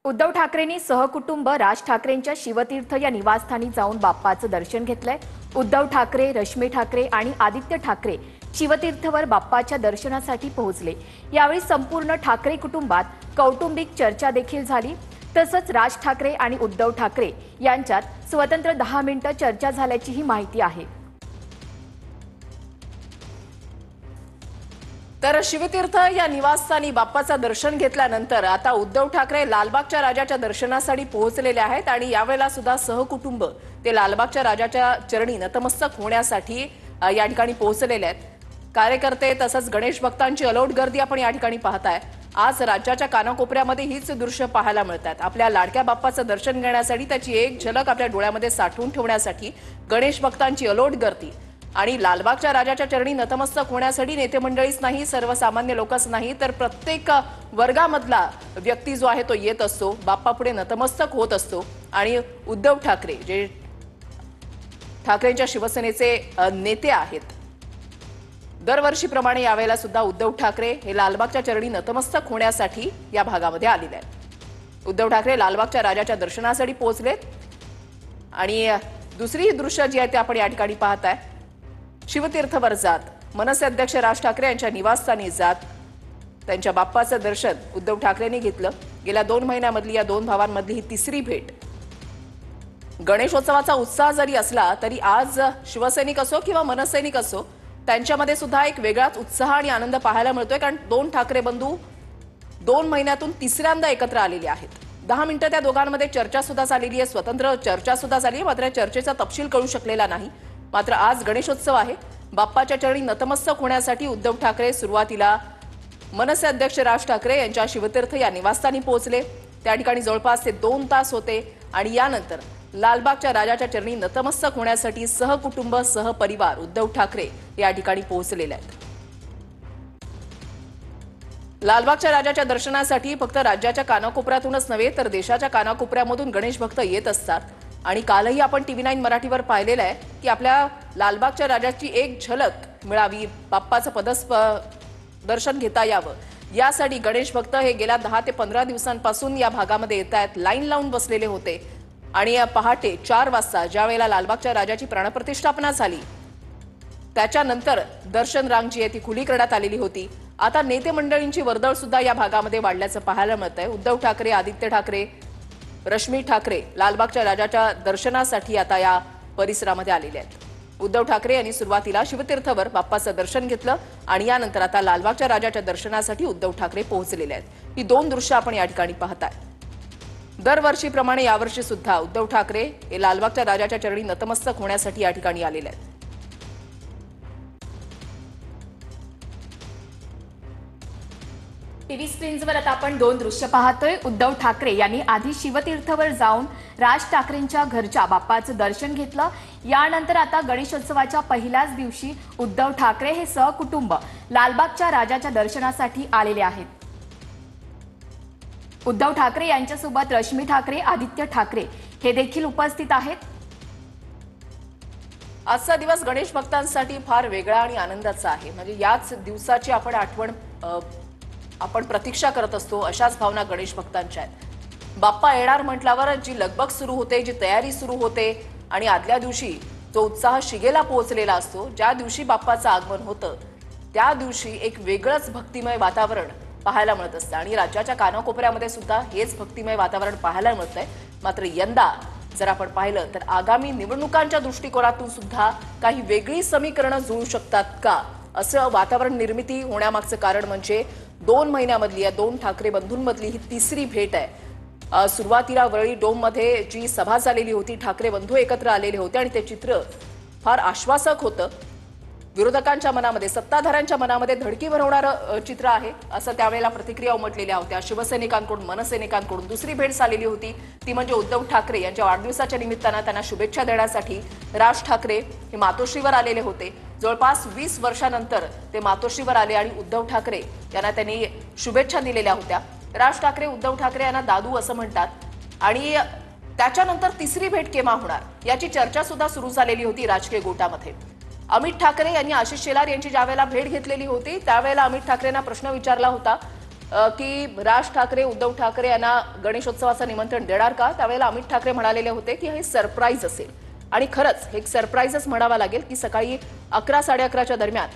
उद्धव ठाकरेंनी सहकुटुंब राज ठाकरेंच्या शिवतीर्थ या निवासस्थानी जाऊन बाप्पाचं दर्शन घेतलंय। उद्धव ठाकरे, रश्मी ठाकरे आणि आदित्य ठाकरे शिवतीर्थवर बाप्पाच्या दर्शनासाठी पोहोचले। यावेळी संपूर्ण ठाकरे कुटुंबात कौटुंबिक चर्चा देखील झाली। तसंच राज ठाकरे आणि उद्धव ठाकरे यांच्यात स्वतंत्र 10 मिनिटं चर्चा झाल्याचीही माहिती आहे। तर शिवतीर्थ या निवासस्थानी बाप्पाचं दर्शन घेतल्यानंतर आता उद्धव ठाकरे लालबागच्या राजाच्या दर्शनासाठी पोहोचलेले आहेत आणि यावेळेला सुद्धा सहकुटुंब ते लालबागच्या राजाच्या चरणी नतमस्तक होण्यासाठी या ठिकाणी पोहोचलेले आहेत। कार्यकर्ते तसंच गणेश भक्तांची अलोट गर्दी आपण या ठिकाणी पाहताय। आज राज्याच्या कानाकोपऱ्यामध्ये हीच दृश्य पाहायला मिळतात। आपल्या लाडक्या बाप्पाचं दर्शन घेण्यासाठी त्याची एक झलक आपल्या डोळ्यामध्ये साठवून ठेवण्यासाठी गणेश भक्तांची अलोट गर्दी आणि लालबागच्या राजाच्या चरणी नतमस्तक होण्यासाठी नेते मंडळीच नाही, सर्वसामान्य लोकच नाही तर प्रत्येक वर्गामधला व्यक्ती जो आहे तो येत असतो, बाप्पापुढे नतमस्तक होत असतो। आणि उद्धव ठाकरे जे ठाकरेंच्या शिवसेनेचे नेते आहेत, दरवर्षीप्रमाणे यावेळेला सुद्धा उद्धव ठाकरे हे लालबागच्या चरणी नतमस्तक होण्यासाठी या भागामध्ये आलेले आहेत। उद्धव ठाकरे लालबागच्या राजाच्या दर्शनासाठी पोहोचलेत आणि दुसरी दृश्य जी आहे ते आपण या ठिकाणी पाहताय। शिवतीर्थवर जात मनसे अध्यक्ष राज ठाकरे यांच्या निवासस्थानी जात त्यांच्या बाप्पाचं दर्शन उद्धव ठाकरेंनी घेतलं। गेल्या 2 महिन्यामधली या दोन भावांमधली ही तिसरी भेट। गणेशोत्सवाचा उत्साह जरी असला तरी आज शिवसैनिक असो किंवा मनसैनिक असो त्यांच्यामध्ये सुद्धा एक वेगळाच उत्साह आणि आनंद पाहायला मिळतोय, कारण 2 ठाकरे बंधू 2 महिन्यातून तिसऱ्यांदा एकत्र आलेले आहेत। 10 मिनिटं त्या दोघांमध्ये चर्चा सुद्धा झालेली आहे, स्वतंत्र चर्चा सुद्धा झाली आहे, मात्र चर्चेचा तपशील कळू शकलेला नाही। मात्र आज गणेशोत्सव आहे, बाप्पाच्या चरणी नतमस्तक होण्यासाठी उद्धव ठाकरे सुरुवातीला मनसे अध्यक्ष राज ठाकरे यांच्या शिवतीर्थ या निवासस्थानी पोहोचले। त्या ठिकाणी जवळपास ते 2 तास होते आणि यानंतर लालबागच्या राजाच्या चरणी नतमस्तक होण्यासाठी सहकुटुंब सहपरिवार उद्धव ठाकरे या ठिकाणी पोहोचलेले आहेत। लालबागच्या राजाच्या दर्शनासाठी फक्त राज्याच्या कानाकोपऱ्यातूनच नव्हे तर देशाच्या कानाकोपऱ्यामधून गणेश भक्त येत असतात आणि कालही आपण TV9 मराठीवर पाहिलेलं आहे की आपल्या लालबागच्या राजाची एक झलक मिळावी, बाप्पाचं दर्शन घेता यावं यासाठी गणेश भक्त हे गेल्या 10 ते 15 दिवसांपासून या भागामध्ये येत आहेत, लाईन लावून बसलेले होते। आणि पहाटे 4 वाजता ज्या वेळेला लालबागच्या राजाची प्राणप्रतिष्ठापना झाली त्याच्यानंतर दर्शन रांग जी आहे ती खुली करण्यात आलेली होती। आता नेते मंडळींची वर्दळ सुद्धा या भागामध्ये वाढल्याचं पाहायला मिळतंय। उद्धव ठाकरे, आदित्य ठाकरे, रश्मी ठाकरे लालबागच्या राजाच्या दर्शनासाठी आता या परिसरामध्ये आलेले आहेत। उद्धव ठाकरे यांनी सुरुवातीला शिवतीर्थवर बाप्पाचं दर्शन घेतलं आणि यानंतर आता लालबागच्या राजाच्या दर्शनासाठी उद्धव ठाकरे पोहोचलेले आहेत। ही 2 दृश्य आपण या ठिकाणी पाहताय। दरवर्षीप्रमाणे यावर्षी सुद्धा उद्धव ठाकरे हे लालबागच्या राजाच्या चरणी नतमस्तक होण्यासाठी या ठिकाणी आलेले आहेत। टीव्ही स्क्रीन्सवर आता आपण 2 दृश्य पाहतोय। उद्धव ठाकरे यांनी आधी शिवतीर्थवर जाऊन राज ठाकरेंच्या घरच्या बाप्पाचं दर्शन घेतलं। यानंतर आता गणेशोत्सवाच्या पहिल्याच दिवशी उद्धव ठाकरे हे सहकुटुंब लालबागच्या राजाच्या दर्शनासाठी आलेले आहेत। उद्धव ठाकरे यांच्यासोबत रश्मी ठाकरे, आदित्य ठाकरे हे देखील उपस्थित आहेत। आजचा दिवस गणेश भक्तांसाठी फार वेगळा आणि आनंदाचा आहे। म्हणजे याच दिवसाची आपण आठवण आपण प्रतीक्षा करत असतो, अशाच भावना गणेश भक्तांच्या आहेत। बाप्पा येणार म्हटल्यावर जी लगबग सुरू होते, जी तयारी सुरू होते आणि आदल्या दिवशी जो उत्साह शिगेला पोहोचलेला असतो, ज्या दिवशी बाप्पाचं आगमन होतं त्या दिवशी एक वेगळंच भक्तिमय वातावरण पाहायला मिळत असतं आणि राज्याच्या कानाकोपऱ्यामध्ये सुद्धा हेच भक्तिमय वातावरण पाहायला मिळतंय। मात्र यंदा जर आपण पाहिलं तर आगामी निवडणुकांच्या दृष्टिकोनातून सुद्धा काही वेगळी समीकरणं जुळू शकतात का, असं वातावरण निर्मिती होण्यामागचं कारण म्हणजे 2 महिन्यामधली या 2 ठाकरे बंधूंमधली ही तिसरी भेट आहे। सुरुवातीला वरळी डोममध्ये जी सभा झालेली होती, ठाकरे बंधू एकत्र आलेले होते आणि ते चित्र फार आश्वासक होतं। विरोधकांच्या मनामध्ये, सत्ताधाऱ्यांच्या मनामध्ये धडकी भरवणारं चित्र आहे असं त्यावेळेला प्रतिक्रिया उमटलेल्या होत्या शिवसैनिकांकडून, मनसैनिकांकडून। दुसरी भेट झालेली होती ती म्हणजे उद्धव ठाकरे यांच्या वाढदिवसाच्या निमित्तानं त्यांना शुभेच्छा देण्यासाठी राज ठाकरे हे मातोश्रीवर आलेले होते। जवळपास 20 वर्षांनंतर ते मातोश्रीवर आले आणि उद्धव ठाकरे यांना त्यांनी शुभेच्छा दिलेल्या होत्या। राज ठाकरे उद्धव ठाकरे यांना दादू असं म्हणतात आणि त्याच्यानंतर तिसरी भेट केव्हा होणार याची चर्चा सुद्धा सुरू झालेली होती राजकीय गोटामध्ये। अमित ठाकरे यांनी आशिष शेलार यांची ज्यावेळेला भेट घेतलेली होती त्यावेळेला अमित ठाकरेंना प्रश्न विचारला होता की राज ठाकरे उद्धव ठाकरे यांना गणेशोत्सवाचं निमंत्रण देणार का? त्यावेळेला अमित ठाकरे म्हणालेले होते की हे सरप्राईज असेल आणि खरंच हे एक सरप्राईजच म्हणावा लागेल की सकाळी 11-11:30च्या दरम्यान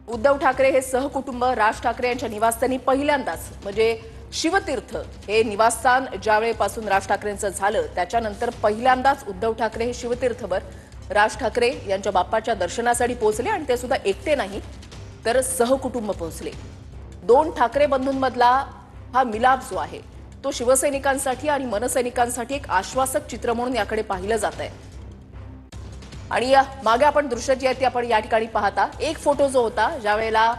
उद्धव ठाकरे हे सहकुटुंब राज ठाकरे यांच्या निवासस्थानी पहिल्यांदाच म्हणजे शिवतीर्थ हे निवासस्थान ज्यावेळेपासून राज ठाकरेंचं झालं त्याच्यानंतर पहिल्यांदाच उद्धव ठाकरे हे शिवतीर्थवर राज ठाकरे यांच्या बाप्पाच्या दर्शनासाठी पोहोचले आणि ते सुद्धा एकटे नाही तर सहकुटुंब पोहोचले. 2 ठाकरे बंधूंमधला हा मिलाप जो आहे तो शिवसैनिकांसाठी आणि मनसैनिकांसाठी एक आश्वासक चित्र म्हणून याकडे पाहिलं जात आहे. आणि मागे आपण दृश्य जी आहे ती आपण या ठिकाणी पाहता. एक फोटो जो होता ज्यावेळेला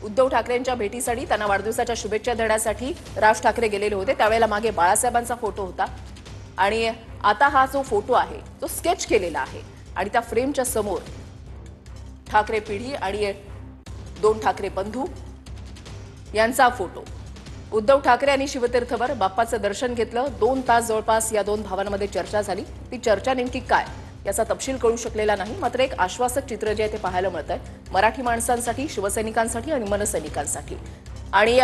उद्धव ठाकरेंच्या भेटीसाठी त्यांना वाढदिवसाच्या शुभेच्छा देण्यासाठी राज ठाकरे गेलेले होते त्यावेळेला मागे बाळासाहेबांचा फोटो होता आणि आता हा जो फोटो आहे तो स्केच केलेला आहे आणि त्या फ्रेमच्या समोर ठाकरे पिढी आणि 2 ठाकरे बंधू यांचा फोटो. उद्धव ठाकरे यांनी शिवतीर्थवर बाप्पाचं दर्शन घेतलं. 2 तास जवळपास या 2 भावांमध्ये चर्चा झाली. ती चर्चा नेमकी काय याचा तपशील कळू शकलेला नाही मात्र एक आश्वासक चित्र जे आहे ते पाहायला मिळतंय मराठी माणसांसाठी शिवसैनिकांसाठी आणि मनसैनिकांसाठी. आणि